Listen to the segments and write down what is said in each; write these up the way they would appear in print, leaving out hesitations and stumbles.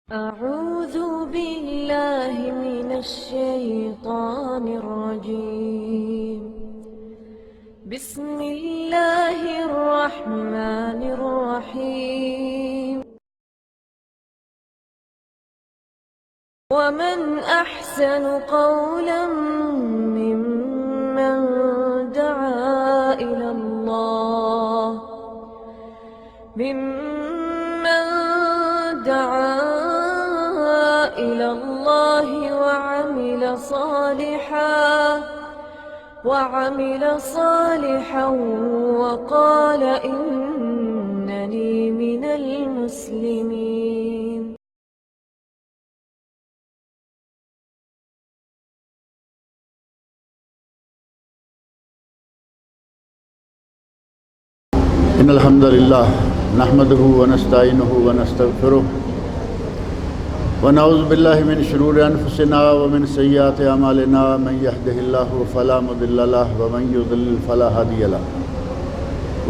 أعوذ بالله من الشيطان الرجيم. بسم الله الرحمن الرحيم. ومن أحسن قولا ممن دعا إلى الله وعمل صالحا وقال إنني من المسلمين. إن الحمد لله نحمده ونستعينه ونستغفره ونعوذ بالله من شرور أنفسنا ومن سيئات أعمالنا من يهده الله فلا مضل له ومن يضلل فلا هادي له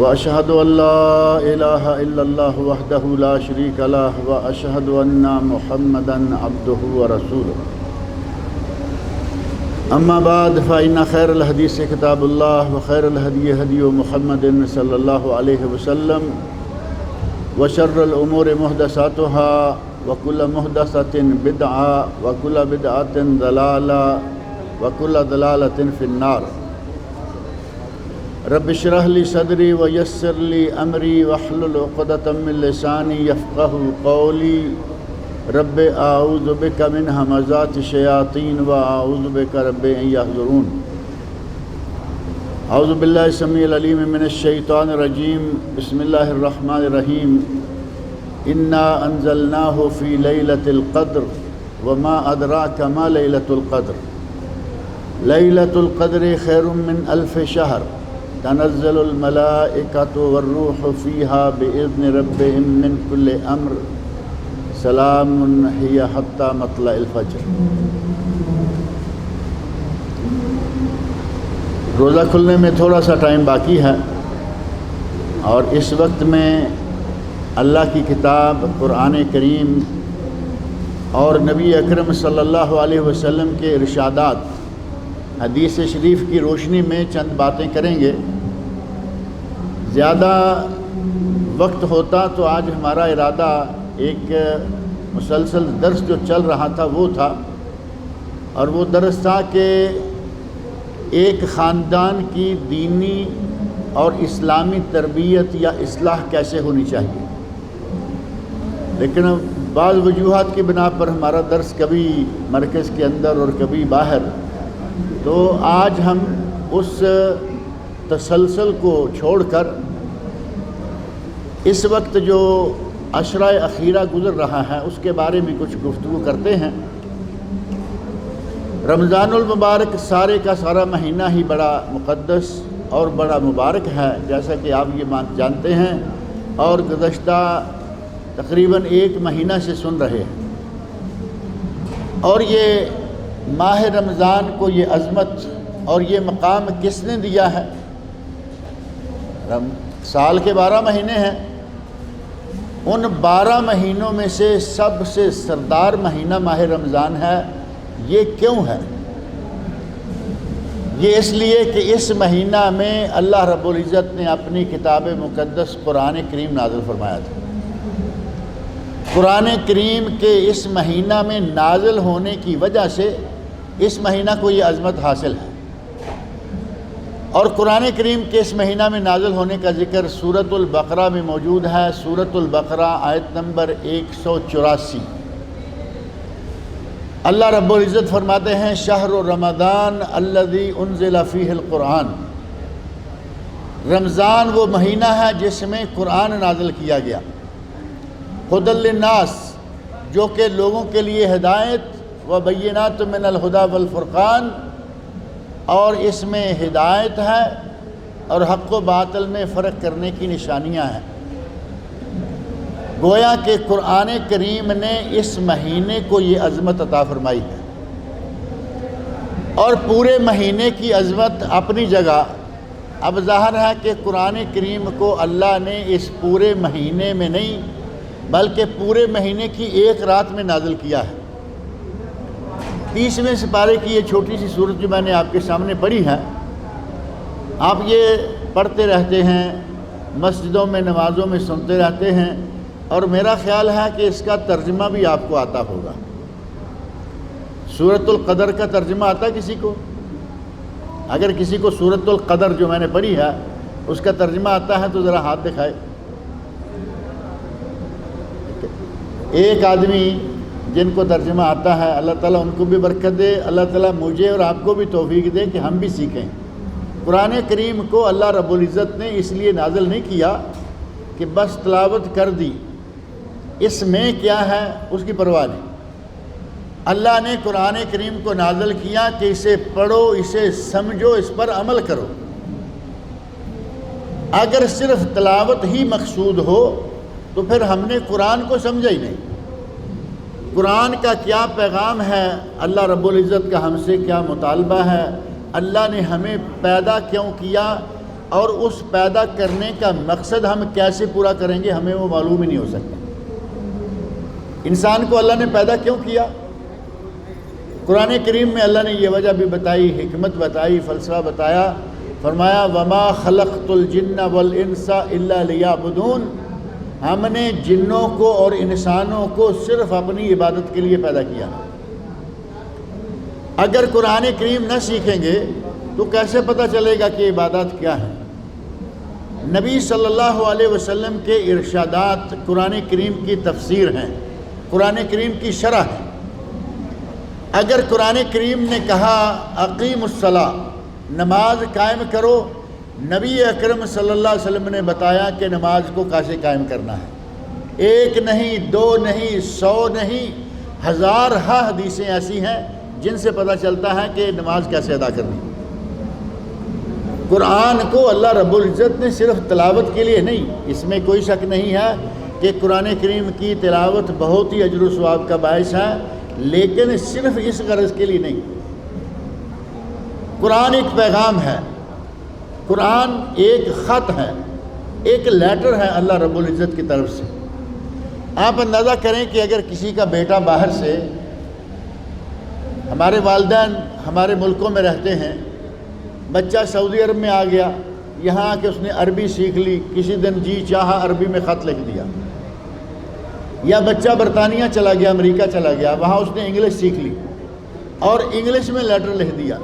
وأشهد أن لا إله إلا الله وحده لا شريك له وأشهد أن محمدا عبده ورسوله. أما بعد فإن خير الحديث كتاب الله وخير الهدي هدي محمد صلى الله عليه وسلم وشر الأمور محدثاتها وكل محدثة بدعة وكل بدعة ضلالة وكل ضلالة في النار. رب اشرح لي صدري ويسر لي أمري واحلل عقدة من لساني يفقهوا قولي. رب اعوذ بک من همزات الشیاطین واعوذ بک رب ان یحضرون. اعوذ باللہ السمیع العلیم من الشیطان الرجیم. بسم اللہ الرحمن الرحیم. انا انزلناہ فی لیلۃ القدر وما ادراک ما لیلۃ القدر. لیلۃ القدر خیر من الف شہر تنزل الملائکۃ والروح فیہا باذن ربہم من کل امر سلام ہی حتی مطلع الفجر. روزہ کھلنے میں تھوڑا سا ٹائم باقی ہے اور اس وقت میں اللہ کی کتاب قرآن کریم اور نبی اکرم صلی اللہ علیہ وسلم کے ارشادات حدیث شریف کی روشنی میں چند باتیں کریں گے. زیادہ وقت ہوتا تو آج ہمارا ارادہ ایک مسلسل درس جو چل رہا تھا وہ تھا، اور وہ درس تھا کہ ایک خاندان کی دینی اور اسلامی تربیت یا اصلاح کیسے ہونی چاہیے. لیکن بعض وجوہات کی بنا پر ہمارا درس کبھی مرکز کے اندر اور کبھی باہر، تو آج ہم اس تسلسل کو چھوڑ کر اس وقت جو عشرہ اخیرہ گزر رہا ہے اس کے بارے میں کچھ گفتگو کرتے ہیں. رمضان المبارک سارے کا سارا مہینہ ہی بڑا مقدس اور بڑا مبارک ہے، جیسا کہ آپ یہ جانتے ہیں اور گزشتہ تقریباً ایک مہینہ سے سن رہے ہیں. اور یہ ماہ رمضان کو یہ عظمت اور یہ مقام کس نے دیا ہے؟ سال کے 12 مہینے ہیں، ان 12 مہینوں میں سے سب سے سردار مہینہ ماہ رمضان ہے. یہ کیوں ہے؟ یہ اس لیے کہ اس مہینہ میں اللہ رب العزت نے اپنی کتاب مقدس قرآن کریم نازل فرمایا تھا. قرآن کریم کے اس مہینہ میں نازل ہونے کی وجہ سے اس مہینہ کو یہ عظمت حاصل ہے. اور قرآن کریم کے اس مہینہ میں نازل ہونے کا ذکر سورۃ البقرہ میں موجود ہے. سورۃ البقرہ آیت نمبر 184. اللہ رب العزت فرماتے ہیں شہر رمضان الذی انزل فیہ القرآن. رمضان وہ مہینہ ہے جس میں قرآن نازل کیا گیا. ھدی للناس، جو کہ لوگوں کے لیے ہدایت، وبینات من الہدی والفرقان، اور اس میں ہدایت ہے اور حق و باطل میں فرق کرنے کی نشانیاں ہیں. گویا کہ قرآن کریم نے اس مہینے کو یہ عظمت عطا فرمائی ہے. اور پورے مہینے کی عظمت اپنی جگہ. اب ظاہر ہے کہ قرآن کریم کو اللہ نے اس پورے مہینے میں نہیں بلکہ پورے مہینے کی ایک رات میں نازل کیا ہے۔ 30ویں سپارے کی یہ چھوٹی سی سورت جو میں نے آپ کے سامنے پڑھی ہے، آپ یہ پڑھتے رہتے ہیں، مسجدوں میں نمازوں میں سنتے رہتے ہیں، اور میرا خیال ہے کہ اس کا ترجمہ بھی آپ کو آتا ہوگا۔ سورۃ القدر کا ترجمہ آتا کسی کو؟ اگر کسی کو سورۃ القدر جو میں نے پڑھی ہے اس کا ترجمہ آتا ہے تو ذرا ہاتھ دکھائے۔ ایک آدمی جن کو ترجمہ آتا ہے، اللہ تعالیٰ ان کو بھی برکت دے، اللہ تعالیٰ مجھے اور آپ کو بھی توفیق دے کہ ہم بھی سیکھیں۔ قرآن کریم کو اللہ رب العزت نے اس لیے نازل نہیں کیا کہ بس تلاوت کر دی، اس میں کیا ہے اس کی پرواہ نہیں۔ اللہ نے قرآن کریم کو نازل کیا کہ اسے پڑھو، اسے سمجھو، اس پر عمل کرو۔ اگر صرف تلاوت ہی مقصود ہو تو پھر ہم نے قرآن کو سمجھا ہی نہیں۔ قرآن کا کیا پیغام ہے، اللہ رب العزت کا ہم سے کیا مطالبہ ہے، اللہ نے ہمیں پیدا کیوں کیا، اور اس پیدا کرنے کا مقصد ہم کیسے پورا کریں گے، ہمیں وہ معلوم ہی نہیں ہو سکتا۔ انسان کو اللہ نے پیدا کیوں کیا؟ قرآن کریم میں اللہ نے یہ وجہ بھی بتائی، حکمت بتائی، فلسفہ بتایا، فرمایا وَمَا خَلَقْتُ الْجِنَّ وَالْإِنسَ إِلَّا لِيَعْبُدُونَ، ہم نے جنوں کو اور انسانوں کو صرف اپنی عبادت کے لیے پیدا کیا۔ اگر قرآن کریم نہ سیکھیں گے تو کیسے پتہ چلے گا کہ عبادات کیا ہے؟ نبی صلی اللہ علیہ وسلم کے ارشادات قرآن کریم کی تفسیر ہیں، قرآن کریم کی شرح ہے۔ اگر قرآن کریم نے کہا اقیم الصلاۃ، نماز قائم کرو، نبی اکرم صلی اللہ علیہ وسلم نے بتایا کہ نماز کو کیسے قائم کرنا ہے۔ ایک نہیں، دو نہیں، 100 نہیں، ہزارہا حدیثیں ایسی ہیں جن سے پتہ چلتا ہے کہ نماز کیسے ادا کرنی۔ قرآن کو اللہ رب العزت نے صرف تلاوت کے لیے نہیں، اس میں کوئی شک نہیں ہے کہ قرآن کریم کی تلاوت بہت ہی اجر و ثواب کا باعث ہے، لیکن صرف اس غرض کے لیے نہیں۔ قرآن ایک پیغام ہے، قرآن ایک خط ہے، ایک لیٹر ہے اللہ رب العزت کی طرف سے۔ آپ اندازہ کریں کہ اگر کسی کا بیٹا باہر سے، ہمارے والدین ہمارے ملکوں میں رہتے ہیں، بچہ سعودی عرب میں آ گیا، یہاں آ کے اس نے عربی سیکھ لی، کسی دن جی چاہا عربی میں خط لکھ دیا، یا بچہ برطانیہ چلا گیا، امریکہ چلا گیا، وہاں اس نے انگلش سیکھ لی اور انگلش میں لیٹر لکھ دیا۔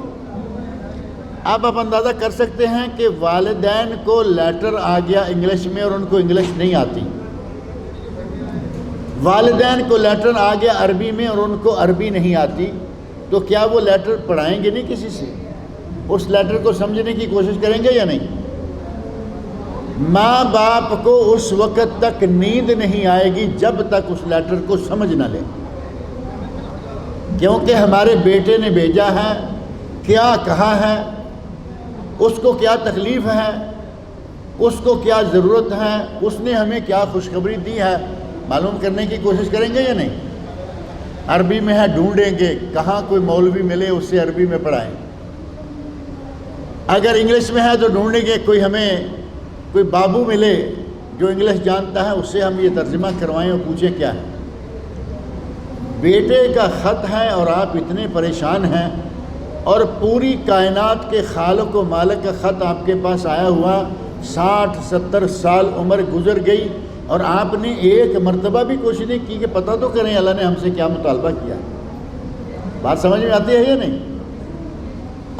آپ اندازہ کر سکتے ہیں کہ والدین کو لیٹر آ گیا انگلش میں اور ان کو انگلش نہیں آتی، والدین کو لیٹر آ گیا عربی میں اور ان کو عربی نہیں آتی، تو کیا وہ لیٹر پڑھائیں گے نہیں کسی سے؟ اس لیٹر کو سمجھنے کی کوشش کریں گے یا نہیں؟ ماں باپ کو اس وقت تک نیند نہیں آئے گی جب تک اس لیٹر کو سمجھ نہ لے، کیونکہ ہمارے بیٹے نے بھیجا ہے، کیا کہا ہے، اس کو کیا تکلیف ہے، اس کو کیا ضرورت ہے، اس نے ہمیں کیا خوشخبری دی ہے، معلوم کرنے کی کوشش کریں گے یا نہیں؟ عربی میں ہے ڈھونڈیں گے، کہاں کوئی مولوی ملے اس سے عربی میں پڑھائیں۔ اگر انگلش میں ہے تو ڈھونڈیں گے کوئی بابو ملے جو انگلش جانتا ہے، اس سے ہم یہ ترجمہ کروائیں اور پوچھیں کیا ہے۔ بیٹے کا خط ہے اور آپ اتنے پریشان ہیں، اور پوری کائنات کے خالق و مالک کا خط آپ کے پاس آیا ہوا، 60-70 سال عمر گزر گئی اور آپ نے ایک مرتبہ بھی کوشش نہیں کی کہ پتہ تو کریں اللہ نے ہم سے کیا مطالبہ کیا۔ بات سمجھ میں آتی ہے یا نہیں؟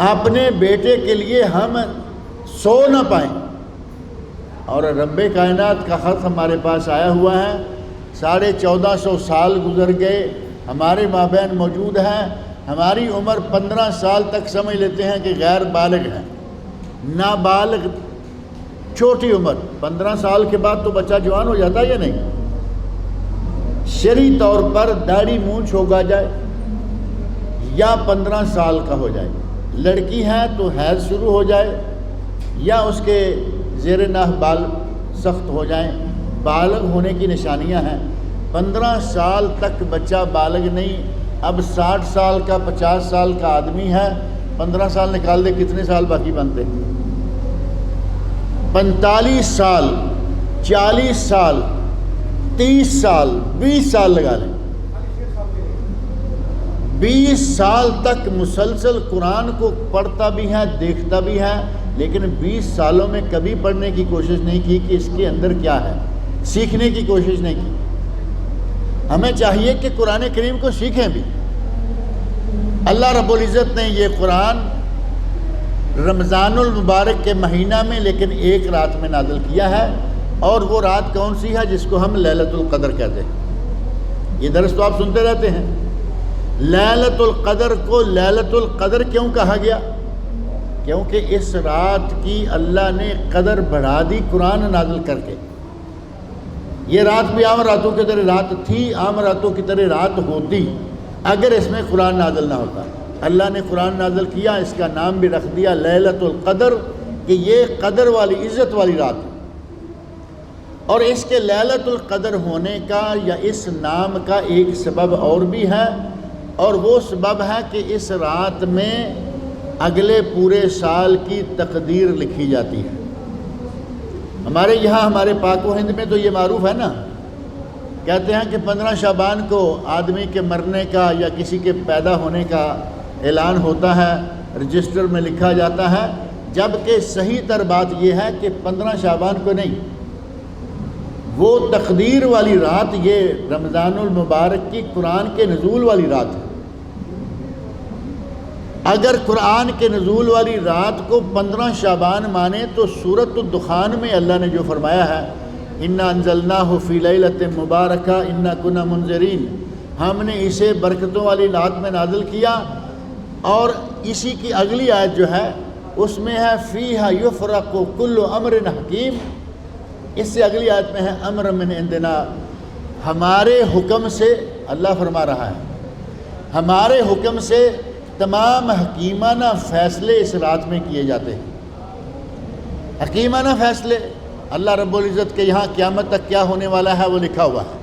اپنے بیٹے کے لیے ہم سو نہ پائیں، اور رب کائنات کا خط ہمارے پاس آیا ہوا ہے، 1450 سال گزر گئے، ہمارے مابین موجود ہے، ہماری عمر 15 سال تک سمجھ لیتے ہیں کہ غیر بالغ ہے، نابالغ چھوٹی عمر، 15 سال کے بعد تو بچہ جوان ہو جاتا ہے یا نہیں؟ شرعی طور پر داڑھی مونچھ ہوگا جائے یا 15 سال کا ہو جائے، لڑکی ہے تو حیض شروع ہو جائے یا اس کے زیر ناح بال سخت ہو جائیں، بالغ ہونے کی نشانیاں ہیں۔ 15 سال تک بچہ بالغ نہیں، اب 60 سال کا 50 سال کا آدمی ہے، 15 سال نکال دے کتنے سال باقی بنتے؟ 45 سال 40 سال 30 سال 20 سال لگا لیں، 20 سال تک مسلسل قرآن کو پڑھتا بھی ہے، دیکھتا بھی ہے، لیکن 20 سالوں میں کبھی پڑھنے کی کوشش نہیں کی کہ اس کے اندر کیا ہے، سیکھنے کی کوشش نہیں کی۔ ہمیں چاہیے کہ قرآن کریم کو سیکھیں بھی۔ اللہ رب العزت نے یہ قرآن رمضان المبارک کے مہینہ میں لیکن ایک رات میں نازل کیا ہے، اور وہ رات کون سی ہے؟ جس کو ہم لیلۃ القدر کہتے ہیں۔ یہ درس تو آپ سنتے رہتے ہیں۔ لیلۃ القدر کو لیلۃ القدر کیوں کہا گیا؟ کیونکہ اس رات کی اللہ نے قدر بڑھا دی قرآن نازل کر کے۔ یہ رات بھی عام راتوں کی طرح رات تھی، عام راتوں کی طرح رات ہوتی اگر اس میں قرآن نازل نہ ہوتا۔ اللہ نے قرآن نازل کیا، اس کا نام بھی رکھ دیا لیلۃ القدر، کہ یہ قدر والی، عزت والی رات ہے۔ اور اس کے لیلۃ القدر ہونے کا یا اس نام کا ایک سبب اور بھی ہے، اور وہ سبب ہے کہ اس رات میں اگلے پورے سال کی تقدیر لکھی جاتی ہے۔ ہمارے یہاں، ہمارے پاک و ہند میں تو یہ معروف ہے نا، کہتے ہیں کہ 15 شعبان کو آدمی کے مرنے کا یا کسی کے پیدا ہونے کا اعلان ہوتا ہے، رجسٹر میں لکھا جاتا ہے، جبکہ صحیح تر بات یہ ہے کہ 15 شعبان کو نہیں، وہ تقدیر والی رات، یہ رمضان المبارک کی قرآن کے نزول والی رات ہے۔ اگر قرآن کے نزول والی رات کو 15 شعبان مانے تو سورۃ الدخان میں اللہ نے جو فرمایا ہے، اِنَّا أَنزَلْنَاهُ فِي لَيْلَةٍ مُبَارَكَةٍ إِنَّا كُنَّا مُنذِرِينَ، ہم نے اسے برکتوں والی رات میں نازل کیا۔ اور اسی کی اگلی آیت جو ہے اس میں ہے فِيهَا يُفْرَقُ كُلُّ أَمْرٍ حَكِيمٍ، اس سے اگلی آیت میں ہے امر من عندنا، ہمارے حکم سے، اللہ فرما رہا ہے ہمارے حکم سے تمام حکیمانہ فیصلے اس رات میں کیے جاتے ہیں۔ حکیمانہ فیصلے، اللہ رب العزت کے یہاں قیامت تک کیا ہونے والا ہے وہ لکھا ہوا ہے۔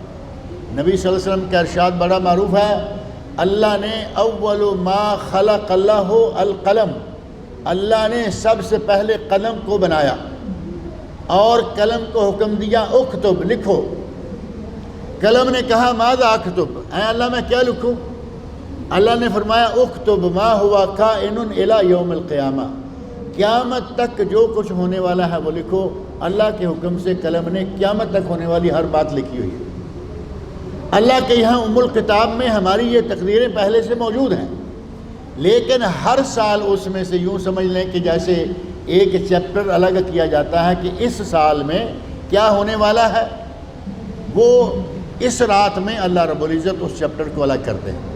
نبی صلی اللہ علیہ وسلم کا ارشاد بڑا معروف ہے، اللہ نے اول ما خلق اللہ القلم، اللہ نے سب سے پہلے قلم کو بنایا اور قلم کو حکم دیا اکتب، لکھو۔ قلم نے کہا ماذا اکتب، اے اللہ میں کیا لکھوں؟ اللہ نے فرمایا اکتب ما ہوا کائن الی یوم القیامہ، قیامت تک جو کچھ ہونے والا ہے وہ لکھو۔ اللہ کے حکم سے قلم نے قیامت تک ہونے والی ہر بات لکھی ہوئی ہے۔ اللہ کے یہاں ام الکتاب میں ہماری یہ تقریریں پہلے سے موجود ہیں، لیکن ہر سال اس میں سے یوں سمجھ لیں کہ جیسے ایک چیپٹر الگ کیا جاتا ہے کہ اس سال میں کیا ہونے والا ہے، وہ اس رات میں اللہ رب العزت اس چیپٹر کو الگ کرتے ہیں۔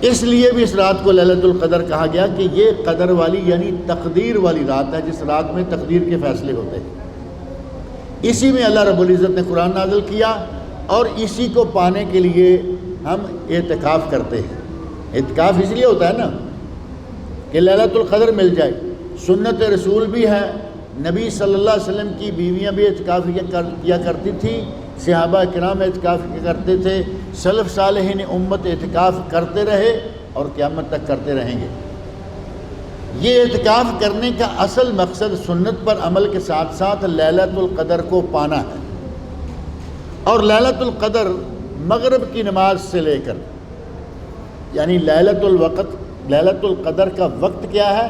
اس لیے بھی اس رات کو لیلۃ القدر کہا گیا کہ یہ قدر والی یعنی تقدیر والی رات ہے، جس رات میں تقدیر کے فیصلے ہوتے ہیں۔ اسی میں اللہ رب العزت نے قرآن نازل کیا، اور اسی کو پانے کے لیے ہم اعتکاف کرتے ہیں۔ اعتکاف اس لیے ہوتا ہے نا کہ لیلۃ القدر مل جائے۔ سنت رسول بھی ہے، نبی صلی اللہ علیہ وسلم کی بیویاں بھی اعتکاف کیا کرتی تھی، صحابہ کرام اعتکاف کرتے تھے، سلف صالحین امت اعتکاف کرتے رہے اور قیامت تک کرتے رہیں گے۔ یہ اعتکاف کرنے کا اصل مقصد سنت پر عمل کے ساتھ ساتھ لیلۃ القدر کو پانا ہے۔ اور لیلۃ القدر مغرب کی نماز سے لے کر، یعنی لیلۃ القدر کا وقت کیا ہے؟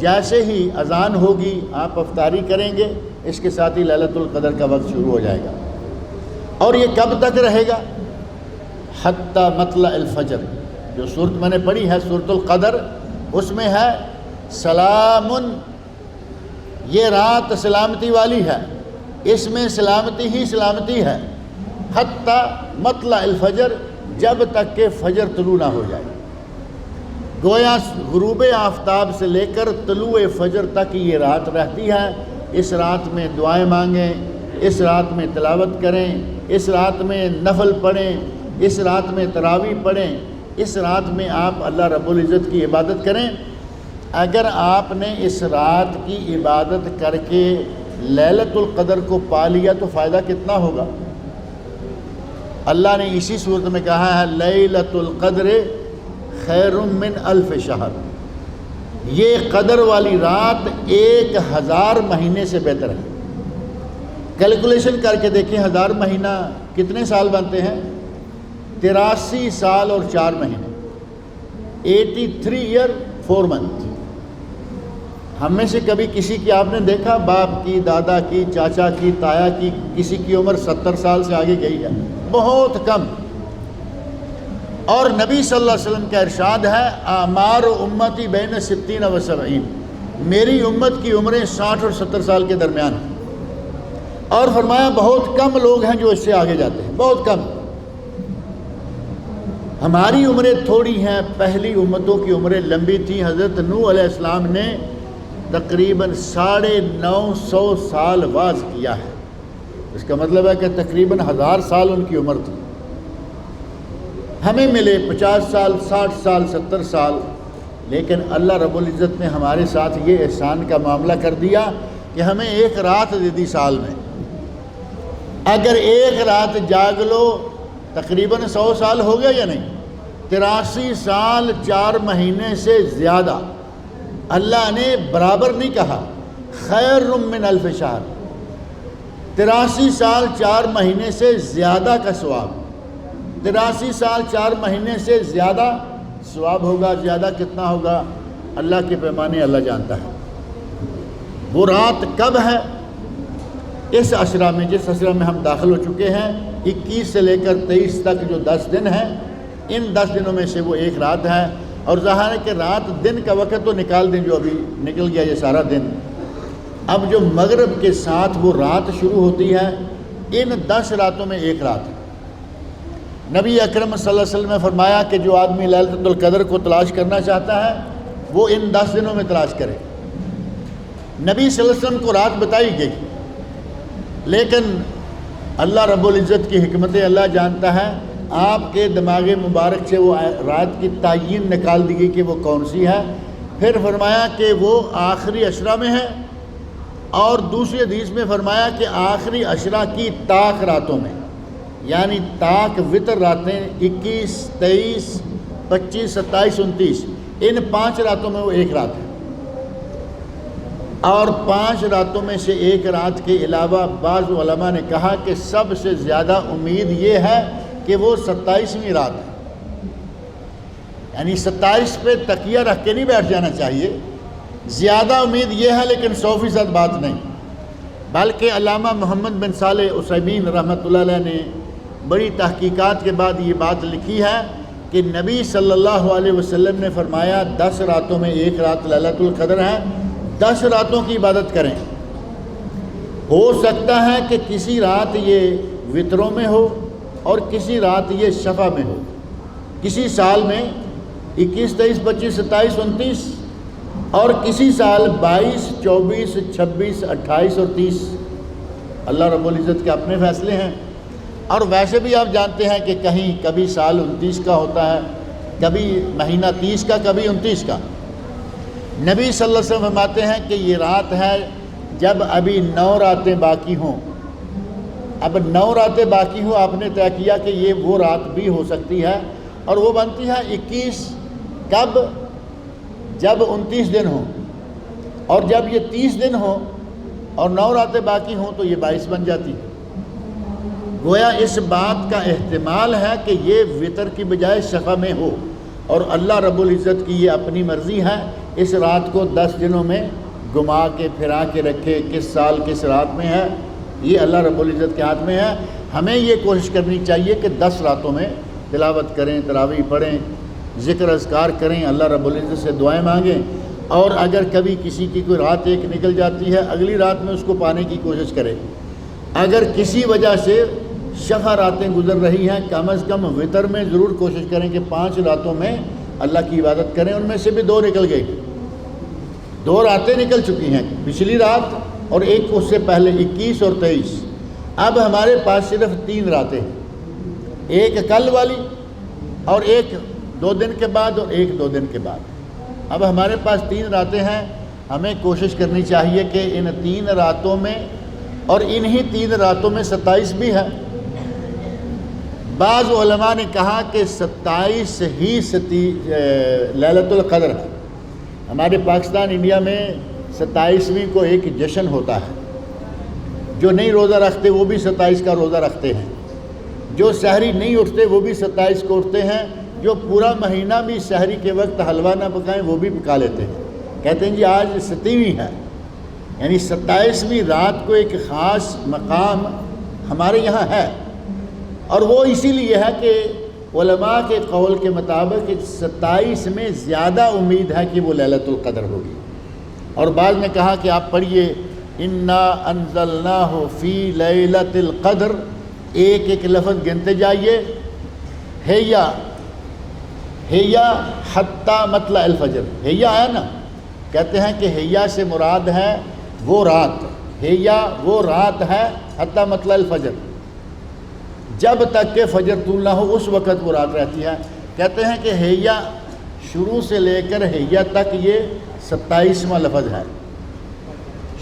جیسے ہی اذان ہوگی آپ افطاری کریں گے، اس کے ساتھ ہی لیلۃ القدر کا وقت شروع ہو جائے گا۔ اور یہ کب تک رہے گا؟ حتی مطلع الفجر، جو صورت میں نے پڑھی ہے سورۃ القدر، اس میں ہے سلام، یہ رات سلامتی والی ہے، اس میں سلامتی ہی سلامتی ہے، حتی مطلع الفجر، جب تک کہ فجر طلوع نہ ہو جائے۔ گویا غروب آفتاب سے لے کر طلوع فجر تک یہ رات رہتی ہے۔ اس رات میں دعائیں مانگیں، اس رات میں تلاوت کریں، اس رات میں نفل پڑھیں، اس رات میں تراویح پڑھیں، اس رات میں آپ اللہ رب العزت کی عبادت کریں۔ اگر آپ نے اس رات کی عبادت کر کے لیلۃ القدر کو پا لیا تو فائدہ کتنا ہوگا؟ اللہ نے اسی صورت میں کہا ہے لیلۃ القدر خیر من الف شہر، یہ قدر والی رات 1000 مہینے سے بہتر ہے۔ کیلکولیشن کر کے دیکھیں 1000 مہینہ کتنے سال بنتے ہیں؟ 83 سال اور 4 مہینے، 83 ایئر 4 منتھ۔ ہم میں سے کبھی کسی کی آپ نے دیکھا باپ کی، دادا کی، چاچا کی، تایا کی کسی کی عمر 70 سال سے آگے گئی ہے؟ بہت کم۔ اور نبی صلی اللہ علیہ وسلم کا ارشاد ہے اعمار امتی بین 60 و 70، میری امت کی عمریں 60 اور 70 سال کے درمیان ہیں۔ اور فرمایا بہت کم لوگ ہیں جو اس سے آگے جاتے ہیں، بہت کم۔ ہماری عمریں تھوڑی ہیں، پہلی امتوں کی عمریں لمبی تھیں۔ حضرت نوح علیہ السلام نے تقریباً 950 سال واز کیا ہے، اس کا مطلب ہے کہ تقریباً 1000 سال ان کی عمر تھی۔ ہمیں ملے 50 سال، 60 سال، 70 سال، لیکن اللہ رب العزت نے ہمارے ساتھ یہ احسان کا معاملہ کر دیا کہ ہمیں ایک رات دے دی سال میں۔ اگر ایک رات جاگ لو تقریباً 100 سال ہو گیا یا نہیں؟ 83 سال 4 مہینے سے زیادہ۔ اللہ نے برابر نہیں کہا، خیر من الف شہر، 83 سال 4 مہینے سے زیادہ کا ثواب۔ 83 سال 4 مہینے سے زیادہ ثواب ہوگا، زیادہ کتنا ہوگا اللہ کے پیمانے اللہ جانتا ہے۔ وہ رات کب ہے؟ اس عشرہ میں، جس عشرہ میں ہم داخل ہو چکے ہیں، 21 سے لے کر 23 تک جو 10 دن ہیں، ان 10 دنوں میں سے وہ ایک رات ہے۔ اور ظاہر ہے کہ رات دن کا وقت تو نکال دیں، جو ابھی نکل گیا یہ سارا دن۔ اب جو مغرب کے ساتھ وہ رات شروع ہوتی ہے، ان 10 راتوں میں ایک رات ہے۔ نبی اکرم صلی اللہ علیہ وسلم نے فرمایا کہ جو آدمی لیلۃ القدر کو تلاش کرنا چاہتا ہے وہ ان 10 دنوں میں تلاش کرے۔ نبی صلی اللہ علیہ وسلم کو رات بتائی گئی، لیکن اللہ رب العزت کی حکمت اللہ جانتا ہے، آپ کے دماغ مبارک سے وہ رات کی تعین نکال دی گئی کہ وہ کون سی ہے۔ پھر فرمایا کہ وہ آخری عشرہ میں ہے، اور دوسری حدیث میں فرمایا کہ آخری عشرہ کی طاق راتوں میں، یعنی طاق وتر راتیں 21، 23، 25، 27، 29، ان 5 راتوں میں وہ ایک رات ہے۔ اور 5 راتوں میں سے ایک رات کے علاوہ بعض علماء نے کہا کہ سب سے زیادہ امید یہ ہے کہ وہ 27ویں رات ہے، یعنی 27 پہ تکیہ رکھ کے نہیں بیٹھ جانا چاہیے۔ زیادہ امید یہ ہے، لیکن 100% بات نہیں۔ بلکہ علامہ محمد بن صالح عثیمین رحمۃ اللہ علیہ نے بڑی تحقیقات کے بعد یہ بات لکھی ہے کہ نبی صلی اللہ علیہ وسلم نے فرمایا 10 راتوں میں ایک رات لیلۃ القدر ہے، 10 راتوں کی عبادت کریں۔ ہو سکتا ہے کہ کسی رات یہ وتروں میں ہو اور کسی رات یہ شفع میں ہو، کسی سال میں 21، 23، 25، 27، 29، اور کسی سال 22، 24، 26، 28 اور 30۔ اللہ رب العزت کے اپنے فیصلے ہیں۔ اور ویسے بھی آپ جانتے ہیں کہ کہیں کبھی سال 29 کا ہوتا ہے، کبھی مہینہ 30 کا، کبھی 29 کا۔ نبی صلی اللہ علیہ وسلم فرماتے ہیں کہ یہ رات ہے جب ابھی 9 راتیں باقی ہوں۔ اب 9 راتیں باقی ہوں، آپ نے طے کیا کہ یہ وہ رات بھی ہو سکتی ہے، اور وہ بنتی ہے 21۔ کب؟ جب 29 دن ہوں، اور جب یہ 30 دن ہوں اور 9 راتیں باقی ہوں تو یہ 22 بن جاتی ہے۔ گویا اس بات کا احتمال ہے کہ یہ وتر کی بجائے شفع میں ہو، اور اللہ رب العزت کی یہ اپنی مرضی ہے، اس رات کو 10 دنوں میں گما کے پھرا کے رکھے۔ کس سال کس رات میں ہے یہ اللہ رب العزت کے ہاتھ میں ہے۔ ہمیں یہ کوشش کرنی چاہیے کہ 10 راتوں میں تلاوت کریں، تراویح پڑھیں، ذکر اذکار کریں، اللہ رب العزت سے دعائیں مانگیں۔ اور اگر کبھی کسی کی کوئی رات ایک نکل جاتی ہے، اگلی رات میں اس کو پانے کی کوشش کریں۔ اگر کسی وجہ سے شفع راتیں گزر رہی ہیں، کم از کم وتر میں ضرور کوشش کریں کہ 5 راتوں میں اللہ کی عبادت کریں۔ ان میں سے بھی 2 نکل گئی، 2 راتیں نکل چکی ہیں، پچھلی رات اور ایک اس سے پہلے 21 اور 23۔ اب ہمارے پاس صرف 3 راتیں ہیں، ایک کل والی اور ایک 2 دن کے بعد اور ایک 2 دن کے بعد۔ اب ہمارے پاس 3 راتیں ہیں۔ ہمیں کوشش کرنی چاہیے کہ ان 3 راتوں میں، اور انہی 3 راتوں میں 27 بھی ہے۔ بعض علماء نے کہا کہ 27 ہی لیلۃ القدر ہے۔ ہمارے پاکستان انڈیا میں 27ویں کو ایک جشن ہوتا ہے، جو نہیں روزہ رکھتے وہ بھی 27 کا روزہ رکھتے ہیں، جو سحری نہیں اٹھتے وہ بھی 27 کو اٹھتے ہیں، جو پورا مہینہ بھی سحری کے وقت حلوہ نہ پکائیں وہ بھی پکا لیتے ہیں۔ کہتے ہیں جی آج 27ویں ہے، یعنی 27ویں رات کو ایک خاص مقام ہمارے یہاں ہے، اور وہ اسی لیے ہے کہ علماء کے قول کے مطابق 27 میں زیادہ امید ہے کہ وہ لیلۃ القدر ہوگی۔ اور بعض نے کہا کہ آپ پڑھیے انا انزلناہ فی لیلۃ القدر، ایک ایک لفظ گنتے جائیے، ہیا حتی مطلع الفجر، ہیا ہے نا، کہتے ہیں کہ ہیا سے مراد ہے وہ رات، ہیا وہ رات ہے حتی مطلع الفجر، جب تک کہ فجر طلوع نہ ہو اس وقت وہ رات رہتی ہے۔ کہتے ہیں کہ ہیا شروع سے لے کر ہیا تک یہ 27واں لفظ ہے،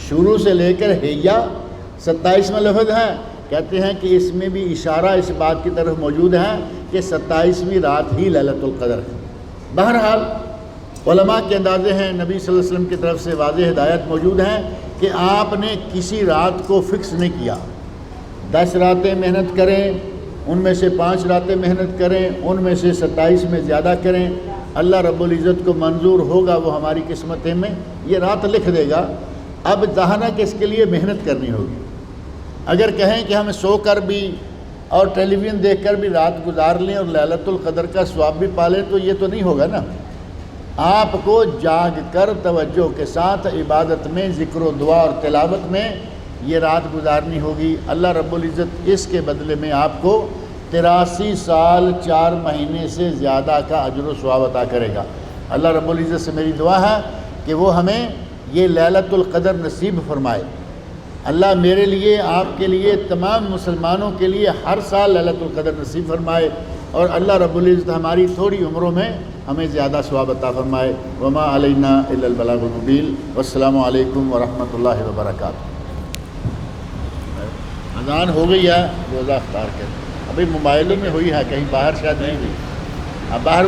شروع سے لے کر ہیا 27واں لفظ ہے۔ کہتے ہیں کہ اس میں بھی اشارہ اس بات کی طرف موجود ہے کہ 27ویں رات ہی لیلۃ القدر ہے۔ بہرحال علماء کے اندازے ہیں، نبی صلی اللہ علیہ وسلم کی طرف سے واضح ہدایت موجود ہے کہ آپ نے کسی رات کو فکس نہیں کیا، 10 راتیں محنت کریں، ان میں سے 5 راتیں محنت کریں، ان میں سے 27 میں زیادہ کریں، اللہ رب العزت کو منظور ہوگا وہ ہماری قسمتیں میں یہ رات لکھ دے گا۔ اب ظاہر کہ اس کے لیے محنت کرنی ہوگی۔ اگر کہیں کہ ہم سو کر بھی اور ٹیلی ویژن دیکھ کر بھی رات گزار لیں اور لیلۃ القدر کا ثواب بھی پالیں تو یہ تو نہیں ہوگا نا۔ آپ کو جاگ کر توجہ کے ساتھ عبادت میں، ذکر و دعا اور تلاوت میں یہ رات گزارنی ہوگی۔ اللہ رب العزت اس کے بدلے میں آپ کو 83 سال 4 مہینے سے زیادہ کا اجر و ثواب عطا کرے گا۔ اللہ رب العزت سے میری دعا ہے کہ وہ ہمیں یہ لیلۃ القدر نصیب فرمائے۔ اللہ میرے لیے، آپ کے لیے، تمام مسلمانوں کے لیے ہر سال لیلۃ القدر نصیب فرمائے، اور اللہ رب العزت ہماری تھوڑی عمروں میں ہمیں زیادہ ثواب عطا فرمائے۔ وما علینا الا البلاغ المبین۔ والسلام علیکم ورحمۃ اللہ وبرکاتہ۔ اذان ہو گئی ہے، روزہ افطار کے ابھی موبائلوں میں ہوئی ہے، کہیں باہر شاید نہیں ہوئی، اب باہر